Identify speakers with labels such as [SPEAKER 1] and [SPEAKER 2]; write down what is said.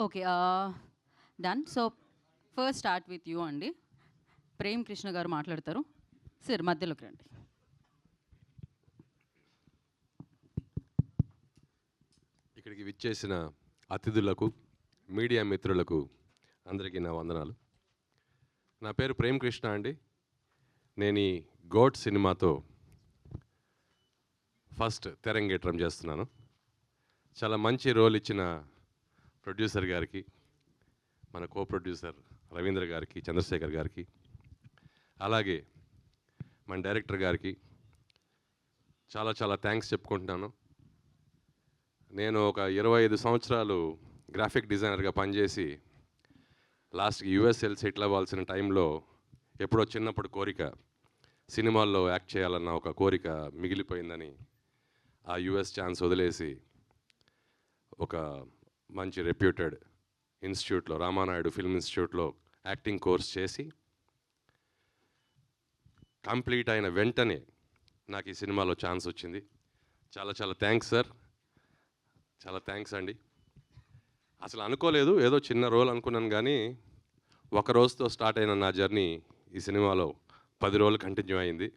[SPEAKER 1] Okay. Done. So, first start with you అండి. ప్రేమ్ కృష్ణ గారు మాట్లాడతారు. సార్ మధ్యలోకి రండి.
[SPEAKER 2] ఇక్కడికి విచ్చేసిన అతిథులకు, మీడియా మిత్రులకు అందరికీ నా వందనాలు. నా పేరు ప్రేమ్ కృష్ణ అండి. నేను ఈ గోట్ సినిమాతో ఫస్ట్ తెరంగేట్రం చేస్తున్నాను. చాలా మంచి రోల్ ఇచ్చిన ప్రొడ్యూసర్ గారికి, మన కో ప్రొడ్యూసర్ రవీంద్ర గారికి, చంద్రశేఖర్ గారికి, అలాగే మన డైరెక్టర్ గారికి చాలా చాలా థ్యాంక్స్ చెప్పుకుంటున్నాను. నేను ఒక 25 సంవత్సరాలు గ్రాఫిక్ డిజైనర్గా పనిచేసి లాస్ట్కి యూఎస్ఎల్ సెటిల్ అవ్వాల్సిన టైంలో ఎప్పుడో చిన్నప్పుడు కోరిక సినిమాల్లో యాక్ట్ చేయాలన్న ఒక కోరిక మిగిలిపోయిందని ఆ యూఎస్ ఛాన్స్ వదిలేసి ఒక మంచి రెప్యూటెడ్ ఇన్స్టిట్యూట్లో, రామానాయుడు ఫిల్మ్ ఇన్స్టిట్యూట్లో యాక్టింగ్ కోర్స్ చేసి కంప్లీట్ అయిన వెంటనే నాకు ఈ సినిమాలో ఛాన్స్ వచ్చింది. చాలా చాలా థ్యాంక్స్ సార్, చాలా థ్యాంక్స్ అండి. అసలు అనుకోలేదు, ఏదో చిన్న రోల్ అనుకున్నాను, కానీ ఒక రోజుతో స్టార్ట్ అయిన నా జర్నీ ఈ సినిమాలో 10 రోజులు కంటిన్యూ అయింది.